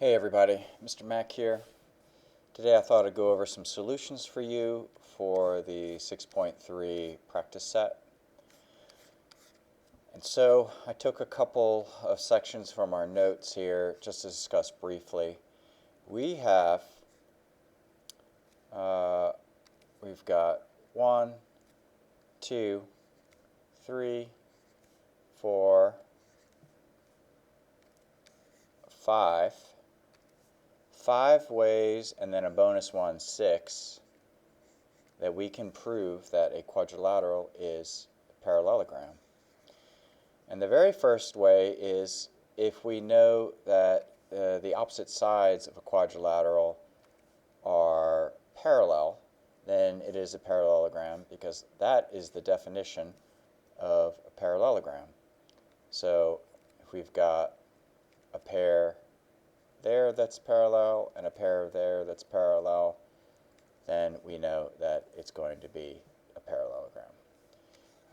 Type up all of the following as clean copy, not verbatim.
Hey everybody, Mr. Mack here. Today I thought I'd go over some solutions for you for the 6.3 practice set. And so I took a couple of sections from our notes here just to discuss briefly. We have, we've got 1, 2, 3, 4, 5 ways, and then a bonus one, 6, that we can prove that a quadrilateral is a parallelogram. And the very first way is if we know that the opposite sides of a quadrilateral are parallel, then it is a parallelogram because that is the definition of a parallelogram. So if we've got a pair there that's parallel and a pair there that's parallel, then we know that it's going to be a parallelogram.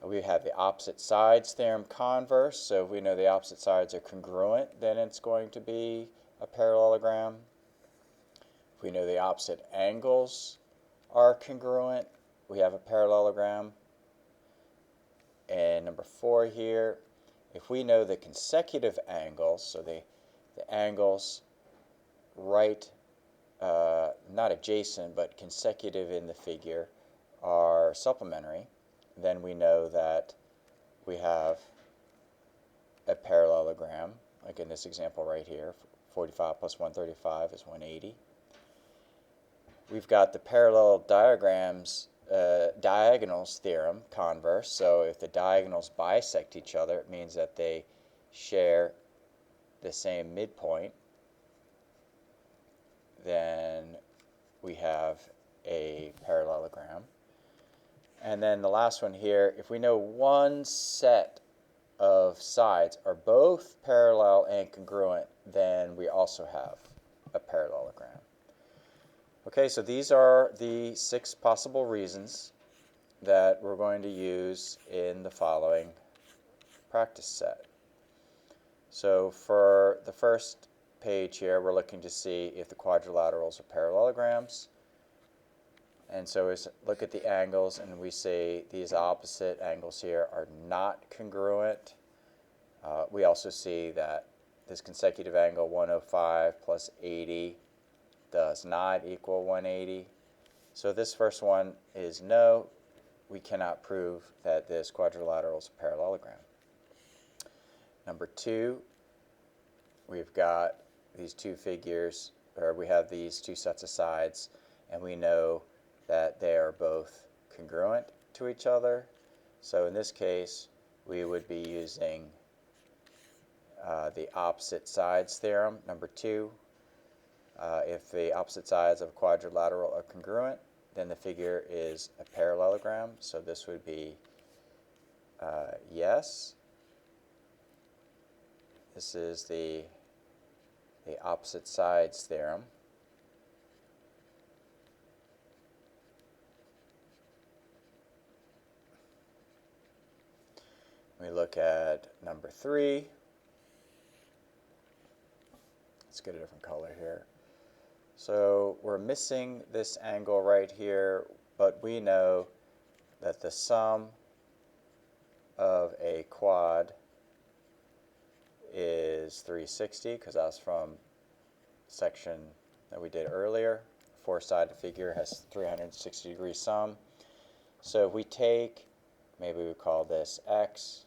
We have the opposite sides theorem converse, so if we know the opposite sides are congruent, then it's going to be a parallelogram. If we know the opposite angles are congruent, we have a parallelogram. And number 4 here, if we know the consecutive angles, so the angles right, not adjacent, but consecutive in the figure are supplementary, then we know that we have a parallelogram, like in this example right here, 45 plus 135 is 180. We've got the diagonals theorem converse, so if the diagonals bisect each other, it means that they share the same midpoint. Then we have a parallelogram. And then the last one here, if we know one set of sides are both parallel and congruent, then we also have a parallelogram. Okay, so these are the 6 possible reasons that we're going to use in the following practice set. So for the first page here, we're looking to see if the quadrilaterals are parallelograms. And so we look at the angles and we say these opposite angles here are not congruent. We also see that this consecutive angle 105 plus 80 does not equal 180. So this first one is no, we cannot prove that this quadrilateral is a parallelogram. Number 2, we've got these two figures, or we have these two sets of sides, and we know that they are both congruent to each other. So in this case, we would be using the opposite sides theorem, number 2. If the opposite sides of a quadrilateral are congruent, then the figure is a parallelogram. So this would be yes. This is the opposite sides theorem. We look at number 3. Let's get a different color here. So we're missing this angle right here, but we know that the sum of a quad is 360, because that's from section that we did earlier. 4-sided figure has 360-degree sum. So if we take, maybe we call this x,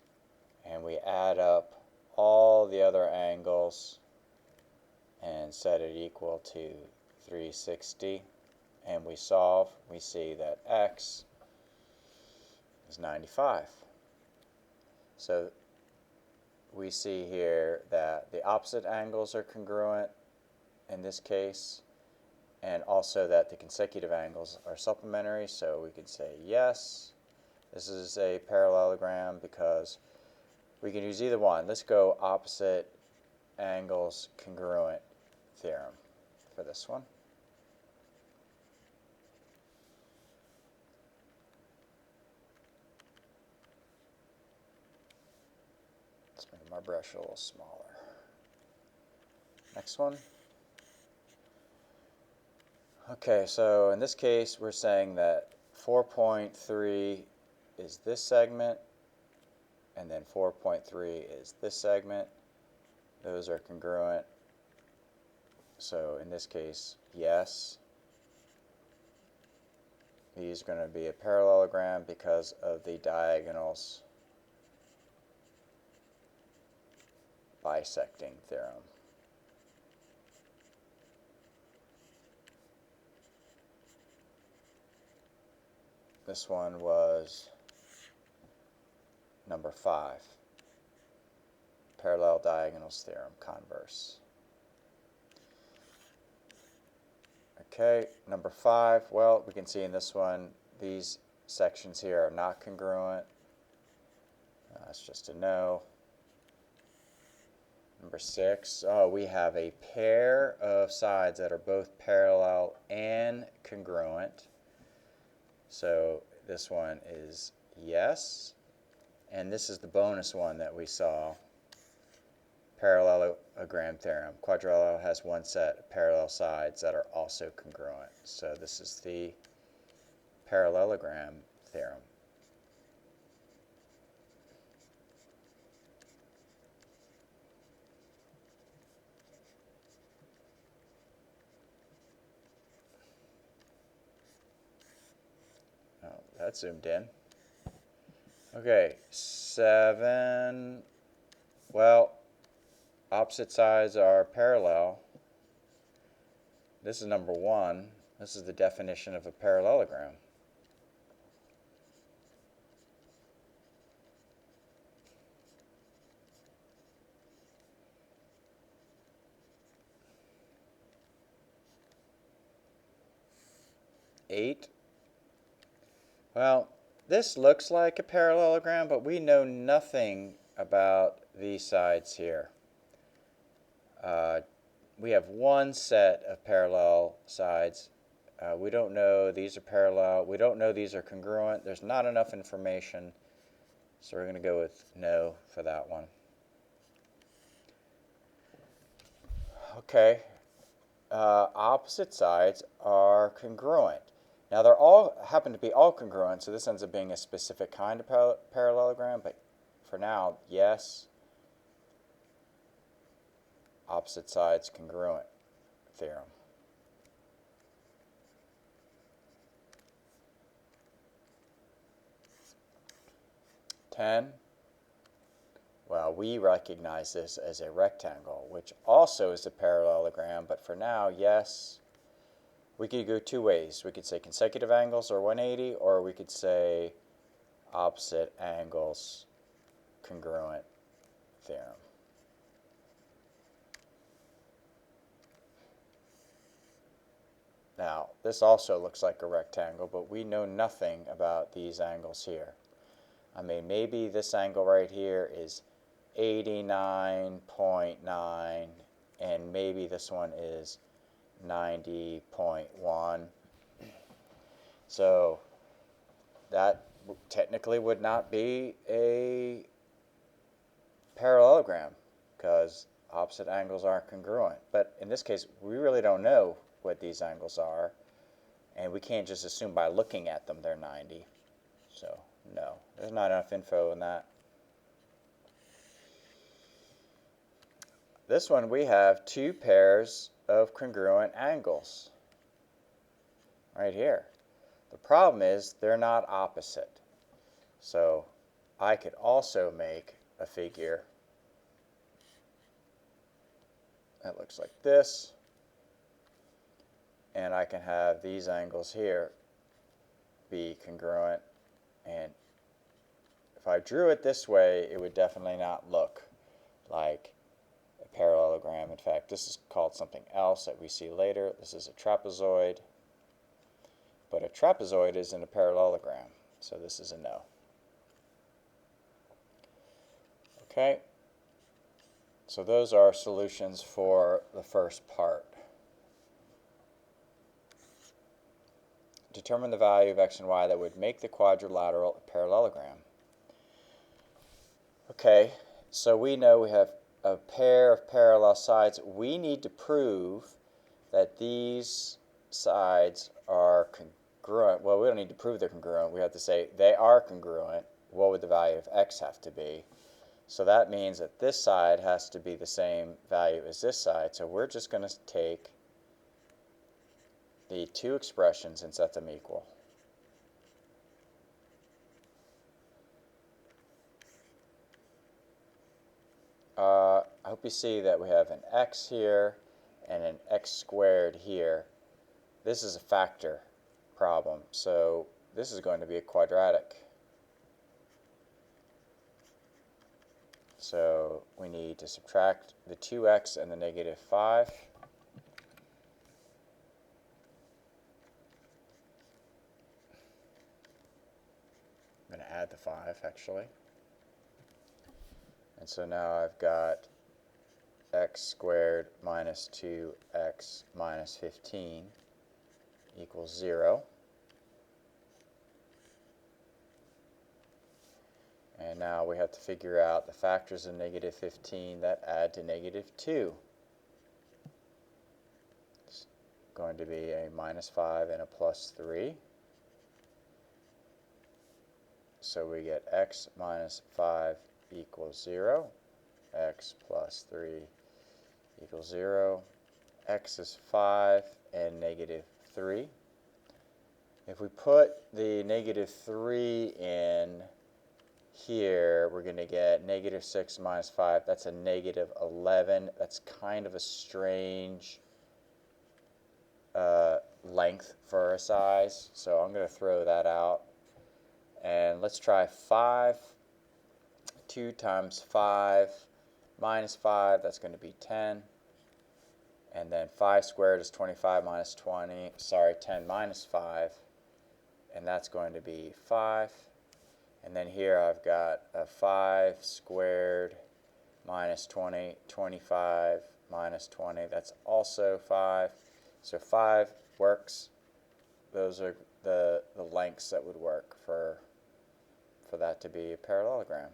and we add up all the other angles and set it equal to 360, and we solve, we see that x is 95. So we see here that the opposite angles are congruent in this case, and also that the consecutive angles are supplementary, so we can say yes, this is a parallelogram because we can use either one. Let's go opposite angles congruent theorem for this one. Let's make my brush a little smaller. Next one. Okay, so in this case, we're saying that 4.3 is this segment, and then 4.3 is this segment. Those are congruent. So in this case, yes. These are going to be a parallelogram because of the diagonals bisecting theorem. This one was number 5, parallel diagonals theorem, converse. Okay, number 5, well, we can see in this one, these sections here are not congruent. That's just a no. Number 6, we have a pair of sides that are both parallel and congruent. So this one is yes. And this is the bonus one that we saw, parallelogram theorem. Quadrilateral has one set of parallel sides that are also congruent. So this is the parallelogram theorem. Oh, that zoomed in. Okay, 7. Well, opposite sides are parallel. This is number 1. This is the definition of a parallelogram. Eight. Well, this looks like a parallelogram, but we know nothing about these sides here. We have one set of parallel sides. We don't know these are parallel. We don't know these are congruent. There's not enough information, so we're going to go with no for that one. Okay, opposite sides are congruent. Now they're all happen to be all congruent, so this ends up being a specific kind of parallelogram, but for now, yes. Opposite sides congruent theorem. Well, we recognize this as a rectangle, which also is a parallelogram, but for now, yes. We could go two ways. We could say consecutive angles are 180, or we could say opposite angles congruent theorem. Now, this also looks like a rectangle, but we know nothing about these angles here. I mean, maybe this angle right here is 89.9, and maybe this one is 90.1. So that technically would not be a parallelogram because opposite angles aren't congruent. But in this case, we really don't know what these angles are, and we can't just assume by looking at them they're 90. So no, there's not enough info in that. This one we have two pairs of congruent angles right here. The problem is they're not opposite. So I could also make a figure that looks like this, and I can have these angles here be congruent, and if I drew it this way, it would definitely not look like a parallelogram. In fact, this is called something else that we see later. This is a trapezoid, but a trapezoid isn't a parallelogram, so this is a no. Okay, so those are solutions for the first part. Determine the value of x and y that would make the quadrilateral a parallelogram. Okay, so we know we have a pair of parallel sides. We need to prove that these sides are congruent, well, we don't need to prove they're congruent. We have to say they are congruent. What would the value of x have to be? So that means that this side has to be the same value as this side. So we're just going to take the two expressions and set them equal. I hope you see that we have an x here and an x squared here. This is a factor problem, so this is going to be a quadratic. So we need to subtract the 2x and the negative 5. I'm going to add the 5 actually. And so now I've got x squared minus 2x minus 15 equals 0. And now we have to figure out the factors of negative 15 that add to negative 2. It's going to be a minus 5 and a plus 3. So we get x minus 5 equals 0. X plus 3 equals 0. X is 5 and negative 3. If we put the negative 3 in here, we're going to get negative 6 minus 5. That's a negative 11. That's kind of a strange length for a size. So I'm going to throw that out. And let's try 5. 2 times 5 minus 5, that's going to be 10. And then 5 squared is 25 minus 20. Sorry, 10 minus 5. And that's going to be 5. And then here I've got a 5 squared minus 20, 25 minus 20. That's also 5. So 5 works. Those are the lengths that would work for that to be a parallelogram.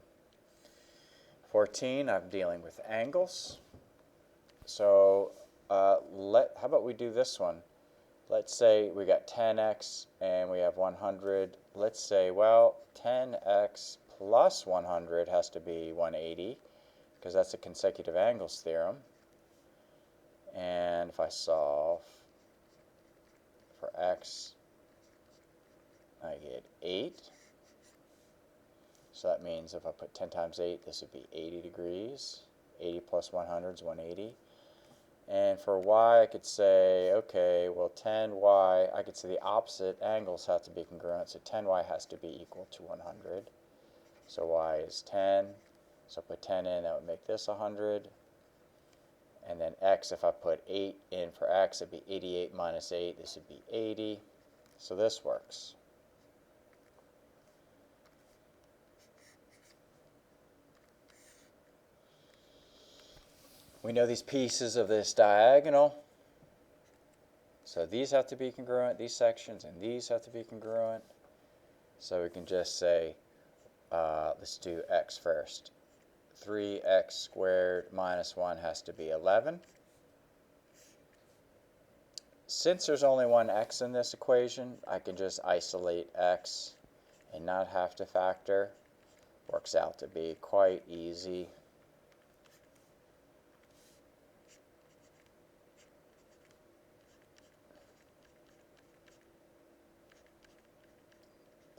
14, I'm dealing with angles. So how about we do this one? Let's say we got 10x and we have 100. Let's say, well, 10x plus 100 has to be 180 because that's a consecutive angles theorem. And if I solve for x, I get 8. So that means if I put 10 times 8, this would be 80 degrees. 80 plus 100 is 180. And for y, I could say, okay, well 10y, I could say the opposite angles have to be congruent, so 10y has to be equal to 100. So y is 10, so I put 10 in, that would make this 100. And then x, if I put 8 in for x, it would be 88 minus 8, this would be 80. So this works. We know these pieces of this diagonal. So these have to be congruent, these sections, and these have to be congruent. So we can just say, let's do x first. 3x squared minus 1 has to be 11. Since there's only one x in this equation, I can just isolate x and not have to factor. Works out to be quite easy.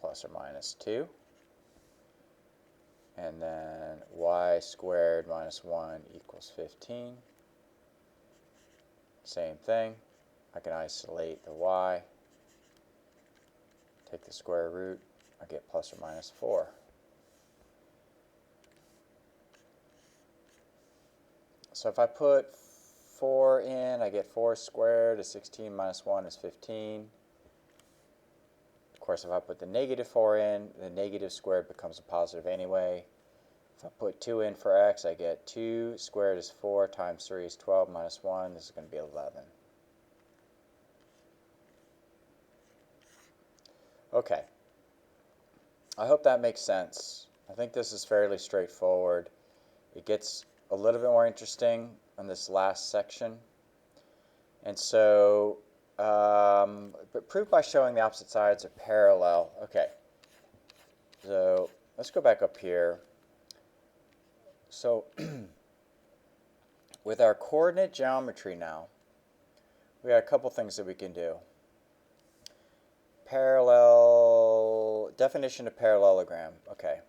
Plus or minus 2. And then y squared minus 1 equals 15. Same thing. I can isolate the y. Take the square root. I get plus or minus 4. So if I put 4 in, I get 4 squared is 16 minus 1 is 15. Of course, if I put the negative 4 in, the negative squared becomes a positive anyway. If I put 2 in for x, I get 2 squared is 4 times 3 is 12 minus 1. This is going to be 11. Okay. I hope that makes sense. I think this is fairly straightforward. It gets a little bit more interesting in this last section. And so But prove by showing the opposite sides are parallel. Okay. So let's go back up here. So with our coordinate geometry now, we got a couple things that we can do. Definition of parallelogram. Okay.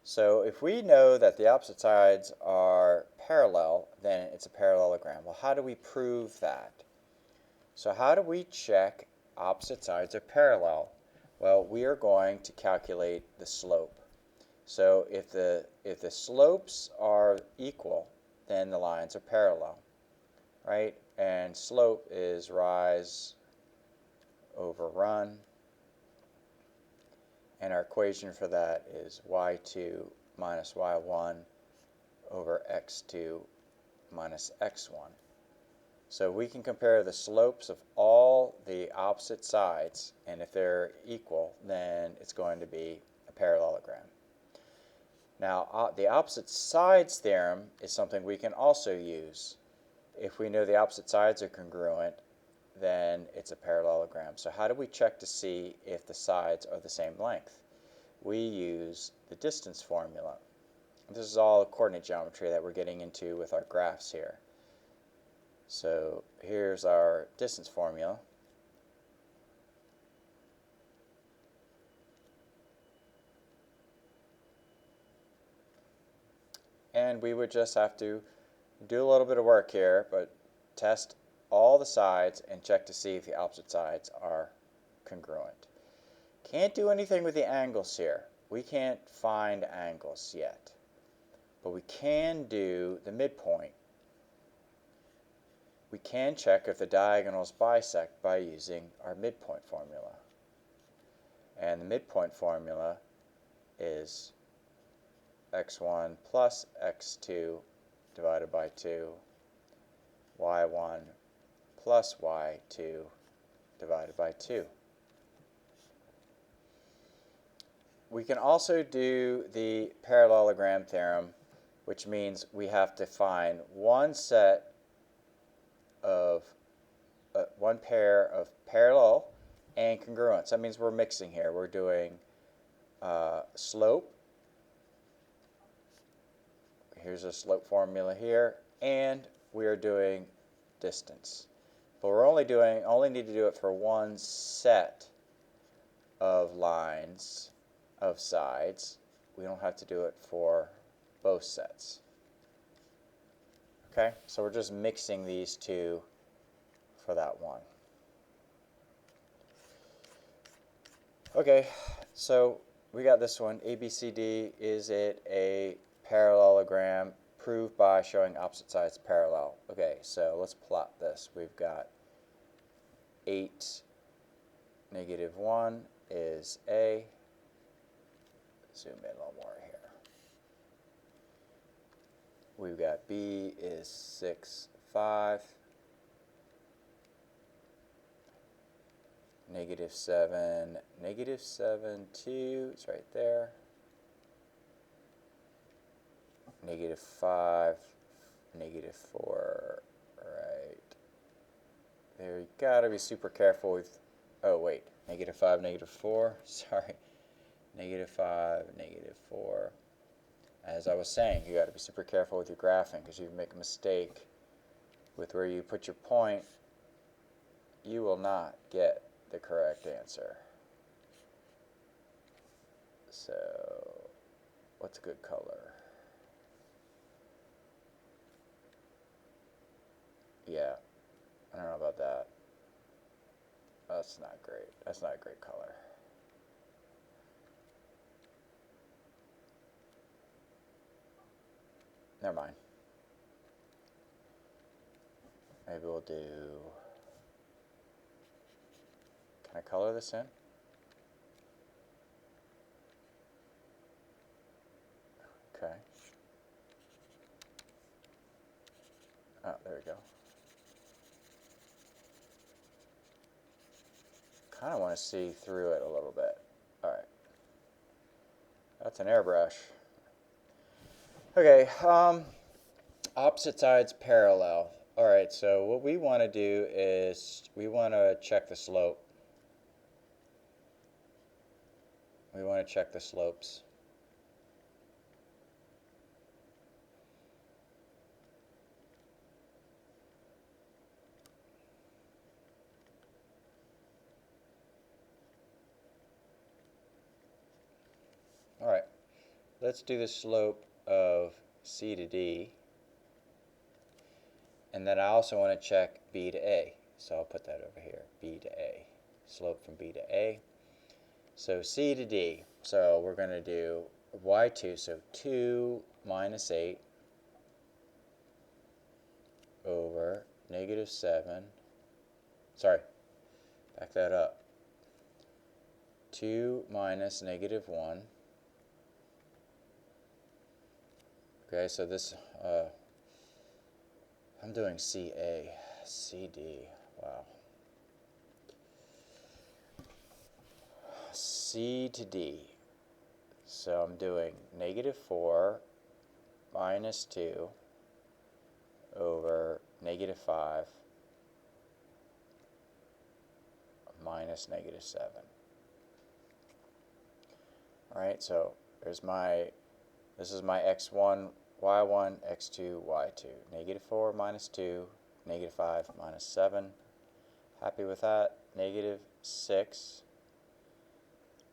So if we know that the opposite sides are parallel, then it's a parallelogram. Well, how do we prove that? So how do we check opposite sides are parallel? Well, we are going to calculate the slope. So if the slopes are equal, then the lines are parallel, right? And slope is rise over run. And our equation for that is y2 minus y1 over x2 minus x1. So we can compare the slopes of all the opposite sides, and if they're equal, then it's going to be a parallelogram. Now, the opposite sides theorem is something we can also use. If we know the opposite sides are congruent, then it's a parallelogram. So how do we check to see if the sides are the same length? We use the distance formula. This is all coordinate geometry that we're getting into with our graphs here. So here's our distance formula. And we would just have to do a little bit of work here, but test all the sides and check to see if the opposite sides are congruent. Can't do anything with the angles here. We can't find angles yet. But we can do the midpoint. We can check if the diagonals bisect by using our midpoint formula. And the midpoint formula is x1 plus x2 divided by 2, y1 plus y2 divided by 2. We can also do the parallelogram theorem, which means we have to find one pair of parallel and congruence. That means we're mixing here. We're doing slope. Here's a slope formula here, and we are doing distance. But we're only need to do it for one set of lines of sides. We don't have to do it for both sets. Okay, so we're just mixing these two for that one. Okay, so we got this one, ABCD. Is it a parallelogram? Proved by showing opposite sides parallel. Okay, so let's plot this. We've got 8, -1 is A. Zoom in a little more here. We've got B is 6, 5. -7, -7, 2. It's right there. -5, -4, right there. You gotta be super careful with, oh wait, -5, -4, sorry, -5, -4. As I was saying, you gotta be super careful with your graphing, because if you make a mistake with where you put your point, you will not get the correct answer. So, what's a good color? Yeah, I don't know about that. That's not great. That's not a great color. Never mind. Maybe we'll do... Can I color this in? Okay. Oh, there we go. Kind of want to see through it a little bit. All right. That's an airbrush. Okay. Opposite sides parallel. All right, so what we want to do is we want to check the slope. We want to check the slopes. All right, let's do the slope of C to D. And then I also want to check B to A. So I'll put that over here, B to A. Slope from B to A. So C to D. So we're going to do y2, so 2 minus 8 over negative 7. Sorry, back that up. 2 minus negative 1. Okay, so this, I'm doing CA, CD, wow. C to D. So I'm doing negative 4 minus 2 over negative 5 minus negative 7. All right, so this is my x1, y1, x2, y2. Negative 4 minus 2, negative 5 minus 7. Happy with that? Negative 6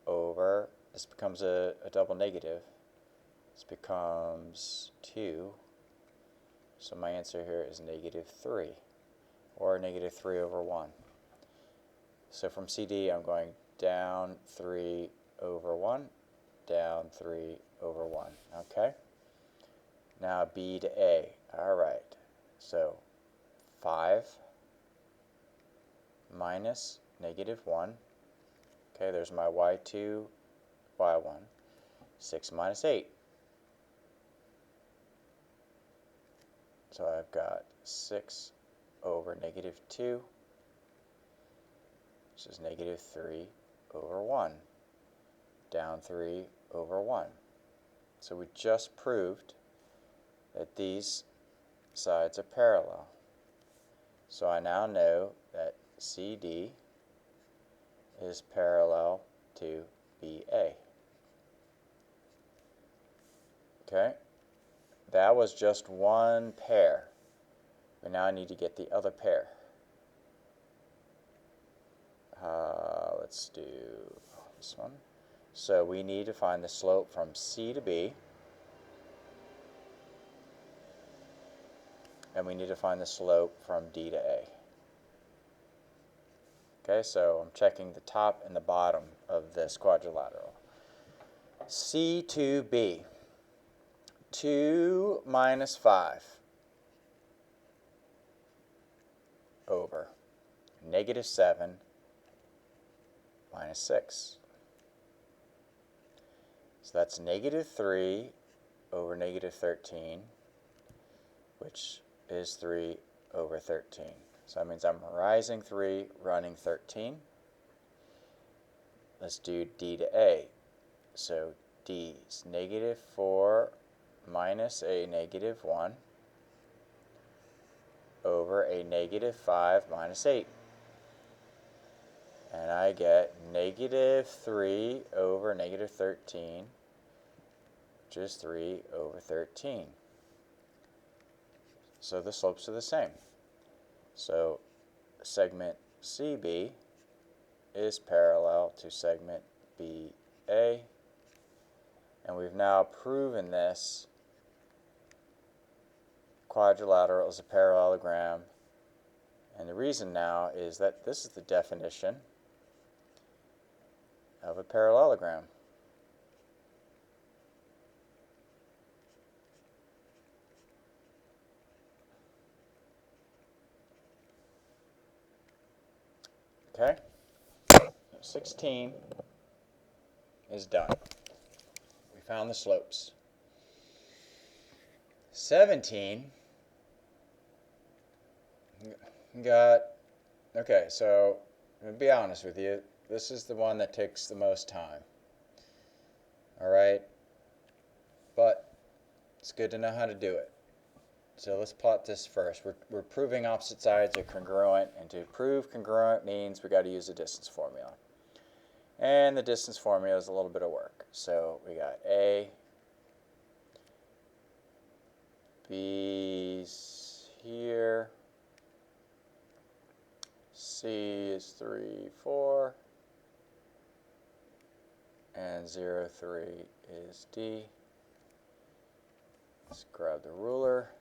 over, this becomes a double negative. This becomes 2. So my answer here is negative 3, or negative 3 over 1. So from CD, I'm going down 3 over 1, down 3 over 1. Okay? Now B to A. All right. So 5 minus negative 1. Okay, there's my y2, y1. 6 minus 8. So I've got 6 over negative 2, which is negative 3 over 1. Down 3 over 1. So we just proved that these sides are parallel. So I now know that CD is parallel to BA. Okay? That was just one pair. We now need to get the other pair. Let's do this one. So we need to find the slope from C to B. And we need to find the slope from D to A. Okay, so I'm checking the top and the bottom of this quadrilateral. C to B. 2 minus 5 over negative 7 minus 6. So that's negative 3 over negative 13, which is 3 over 13. So that means I'm rising 3, running 13. Let's do D to A. So D is negative 4 minus a negative 1 over a negative 5 minus 8. And I get negative 3 over negative 13, which is 3 over 13. So the slopes are the same. So segment CB is parallel to segment BA. And we've now proven this quadrilateral is a parallelogram. And the reason now is that this is the definition of a parallelogram. Okay? 16 is done. We found the slopes. 17 got, okay, so I'm going to be honest with you, this is the one that takes the most time. All right? But it's good to know how to do it. So let's plot this first. We're proving opposite sides are congruent, and to prove congruent means we got to use the distance formula. And the distance formula is a little bit of work. So we got A, B's here, C is 3, 4, and 0, 3 is D. Let's grab the ruler.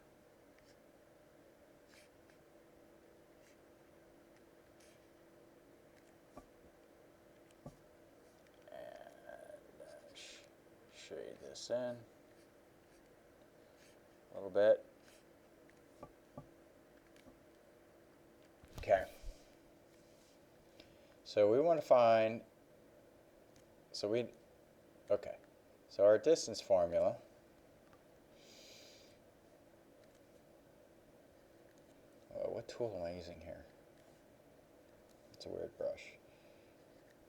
Shade this in a little bit. Okay. So we want to find, so our distance formula what tool am I using here? It's a weird brush.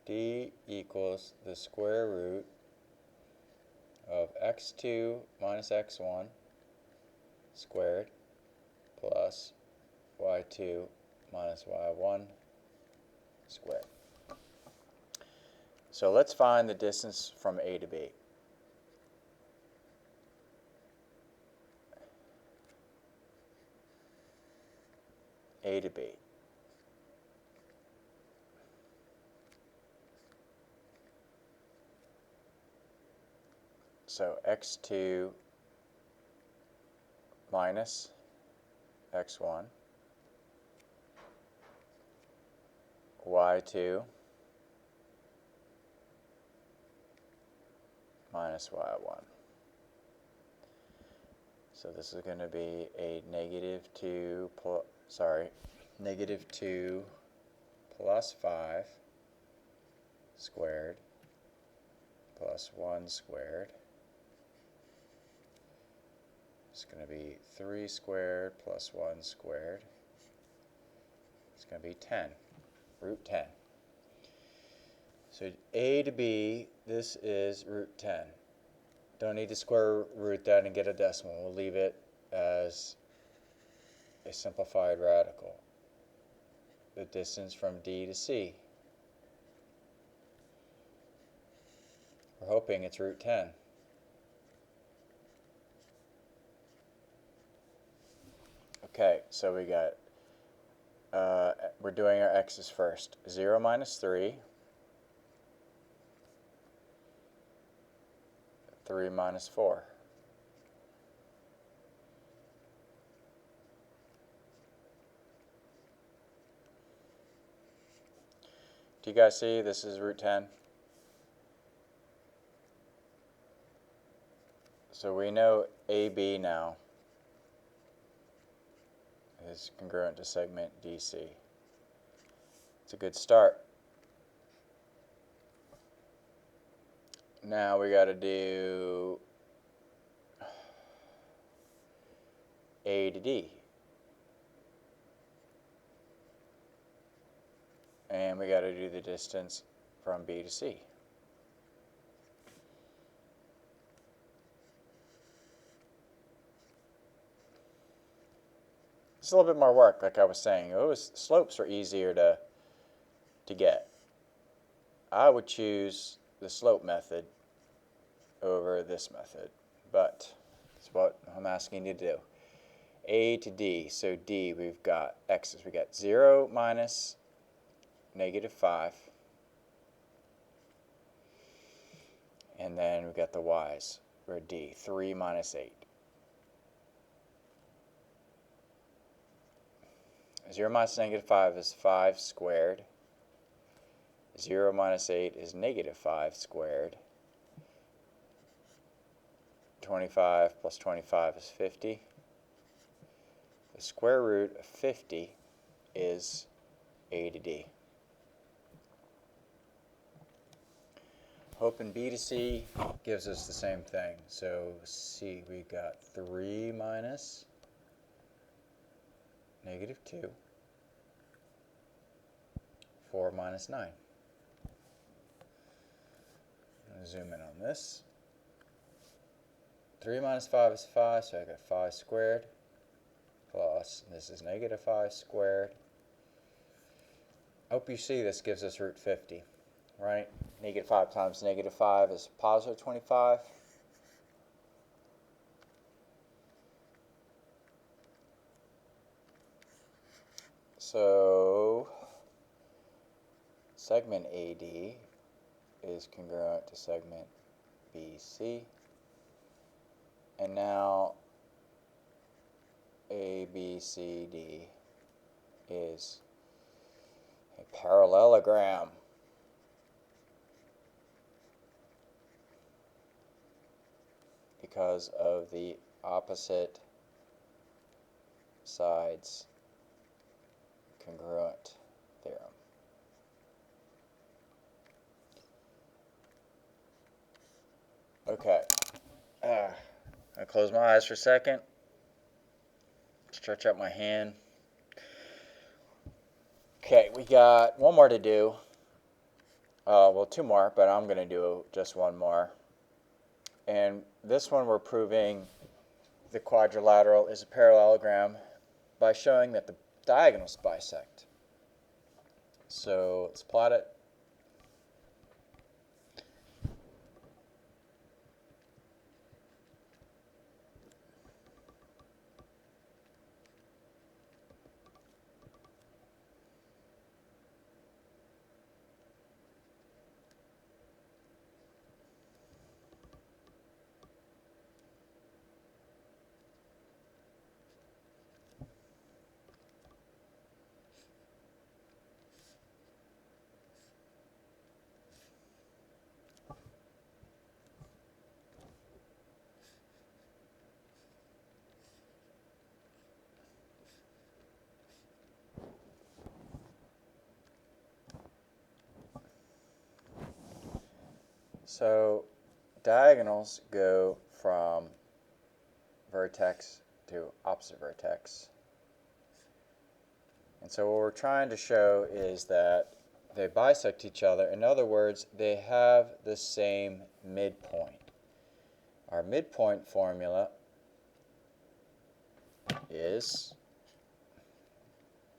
D equals the square root of x2 minus x1 squared plus y2 minus y1 squared. So let's find the distance from A to B. A to B. So x2 minus x1, y2 minus y1. So this is going to be a -2 plus 5 squared plus 1 squared. It's going to be 3 squared plus 1 squared. It's going to be 10, root 10. So A to B, this is root 10. Don't need to square root that and get a decimal. We'll leave it as a simplified radical. The distance from D to C. We're hoping it's root 10. Okay, so we got, we're doing our x's first. 0 minus 3, 3 minus 4. Do you guys see this is root 10? So we know AB now is congruent to segment DC. It's a good start. Now we got to do A to D. And we got to do the distance from B to C. It's a little bit more work, like I was saying. Slopes are easier to get. I would choose the slope method over this method, but that's what I'm asking you to do. A to D, so D, we've got x's. We got 0 minus -5, and then we got the y's. We're D, 3 minus 8. 0 minus -5 is 5 squared. 0 minus 8 is -5 squared. 25 plus 25 is 50. The square root of 50 is A to D. Hoping B to C gives us the same thing. So C, we got 3 minus -2, 4 minus 9. I'm going to zoom in on this. 3 minus 5 is 5, so I got 5 squared. plus, this is negative 5 squared. I hope you see this gives us root 50, right? Negative 5 times negative 5 is positive 25. So segment AD is congruent to segment BC. And now ABCD is a parallelogram. Because of the opposite sides congruent theorem. Okay. I close my eyes for a second. Stretch out my hand. Okay, we got one more to do. Well, two more, but I'm going to do just one more. And this one we're proving the quadrilateral is a parallelogram by showing that the diagonals bisect. So let's plot it. So diagonals go from vertex to opposite vertex. And so what we're trying to show is that they bisect each other. In other words, they have the same midpoint. Our midpoint formula is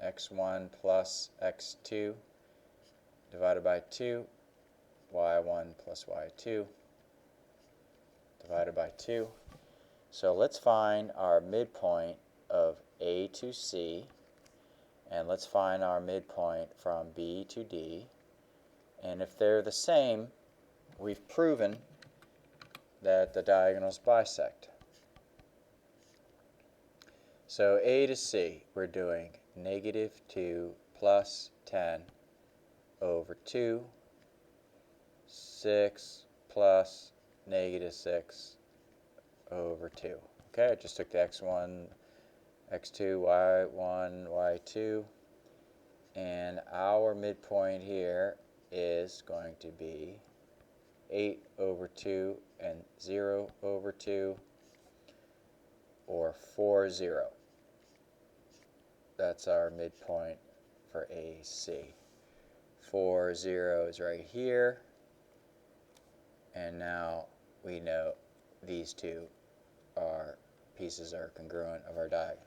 x1 plus x2 divided by 2, y1 plus y2 divided by 2. So let's find our midpoint of A to C, and let's find our midpoint from B to D. And if they're the same, we've proven that the diagonals bisect. So A to C, we're doing negative 2 plus 10 over 2, 6 plus negative 6 over 2. Okay, I just took the x1, x2, y1, y2, and our midpoint here is going to be 8 over 2 and 0 over 2, or 4, 0. That's our midpoint for AC. 4, 0 is right here, and now we know these two pieces are congruent of our diagonal.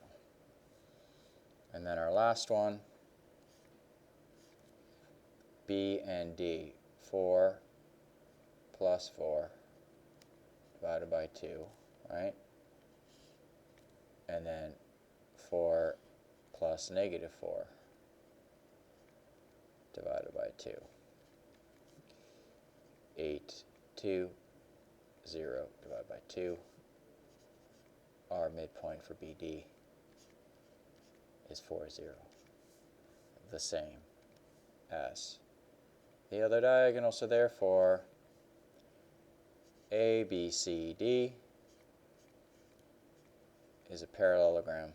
And then our last one, B and D, 4 plus 4 divided by 2, right? And then 4 plus negative 4 divided by 2. 8, 2, 0 divided by 2. Our midpoint for BD is 4, 0. The same as the other diagonal, so therefore ABCD is a parallelogram.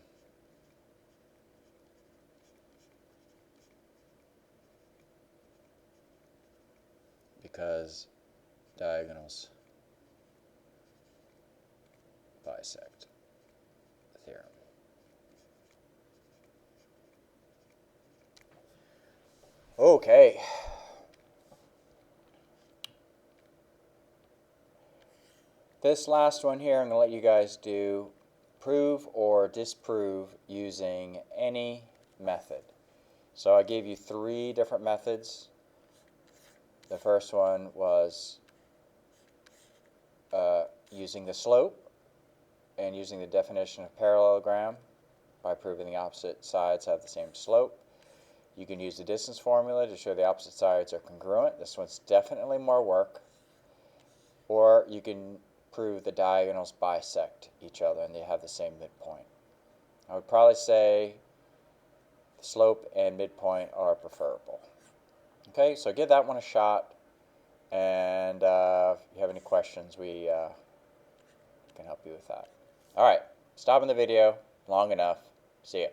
Because diagonals bisect the theorem. Okay. This last one here I'm going to let you guys do prove or disprove using any method. So I gave you 3 different methods. The first one was using the slope and using the definition of parallelogram by proving the opposite sides have the same slope. You can use the distance formula to show the opposite sides are congruent. This one's definitely more work. Or you can prove the diagonals bisect each other and they have the same midpoint. I would probably say the slope and midpoint are preferable. Okay, so give that one a shot, and if you have any questions, we can help you with that. All right, stopping the video long enough. See ya.